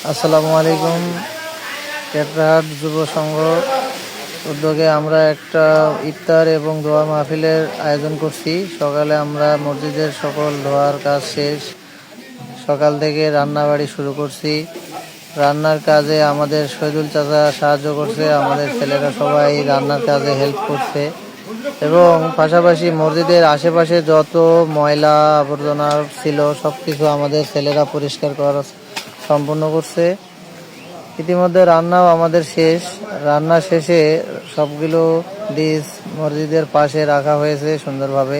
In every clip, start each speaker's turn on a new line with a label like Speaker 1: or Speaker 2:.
Speaker 1: আসসালামু আলাইকুম। টেট্রাহাট যুব সংঘ উদ্যোগে আমরা একটা ইফতার এবং দোয়া মাহফিলের আয়োজন করছি। সকালে আমরা মসজিদের সকল ধোয়ার কাজ শেষ, সকাল থেকে রান্নাবাড়ি শুরু করছি। রান্নার কাজে আমাদের শহীদুল চাচা সাহায্য করছে, আমাদের ছেলেরা সবাই রান্নার কাজে হেল্প করছে এবং পাশাপাশি মসজিদের আশেপাশে যত ময়লা আবর্জনা ছিল সব কিছু আমাদের ছেলেরা পরিষ্কার করা সম্পূর্ণ করছে। ইতিমধ্যে রান্নাও আমাদের শেষ। রান্না শেষে সবগুলো ডিশ মসজিদের পাশে রাখা হয়েছে সুন্দরভাবে।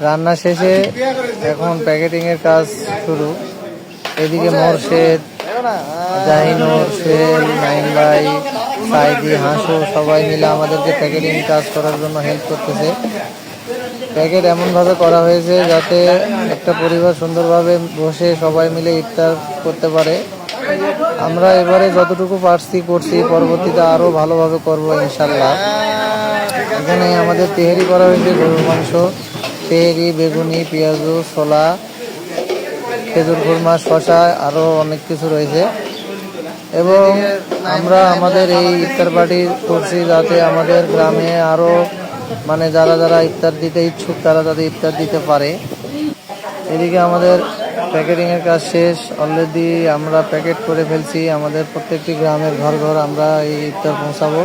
Speaker 1: রান্না শেষে এখন প্যাকেটিংয়ের কাজ শুরু। এদিকে মোরশেদ, জাহিনুর, সোহেল, নাইম ভাই, সাইদি, হাসু সবাই মিলে আমাদেরকে প্যাকেটিং কাজ করার জন্য হেল্প করতেছে। প্যাকেট এমনভাবে করা হয়েছে যাতে একটা পরিবার সুন্দরভাবে বসে সবাই মিলে ইফতার করতে পারে। আমরা এবারে যতটুকু পারছি করছি, পরবর্তীতে আরও ভালোভাবে করবো ইনশাল্লাহ। এখানে আমাদের তেহারি করা হয়েছে, গরুর মাংস, তেহারি, বেগুনি, পেঁয়াজু, ছোলা, খেজুর খুরমা, শশা, আরও অনেক কিছু রয়েছে। এবং আমরা আমাদের এই ইফতার পার্টি করছি যাতে আমাদের গ্রামে আরও যারা যারা ইফতার দিতে ইচ্ছুক তারা যাতে ইফতার দিতে পারে। এদিকে আমাদের প্যাকেটিংয়ের কাজ শেষ, অলরেডি আমরা প্যাকেট করে ফেলছি। আমাদের প্রত্যেকটি গ্রামের ঘর ঘর আমরা এই ইফতার পৌঁছাবো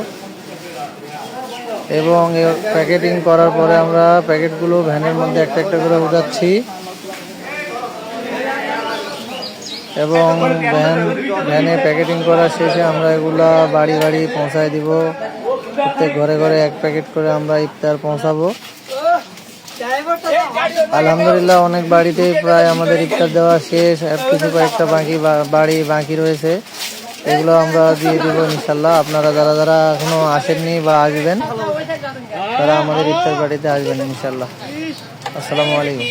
Speaker 1: এবং প্যাকেটিং করার পরে আমরা প্যাকেটগুলো ভ্যানের মধ্যে একটা একটা করে উঠাচ্ছি এবং ভ্যানে প্যাকেটিং করা শেষে আমরা এগুলা বাড়ি বাড়ি পৌঁছায় দিব। প্রত্যেক ঘরে ঘরে এক প্যাকেট করে আমরা ইফতার পৌঁছাবো। আলহামদুলিল্লাহ অনেক বাড়িতে প্রায় আমাদের ইফতার দেওয়া শেষ, কিছু কয়েকটা বাড়ি বাকি রয়েছে, এগুলো আমরা দিয়ে দিব ইনশাল্লাহ। আপনারা যারা যারা এখনো আসেননি বা আসবেন তারা আমাদের ইফতার পার্টিতে আসবেন ইনশাল্লাহ। আসসালামু আলাইকুম।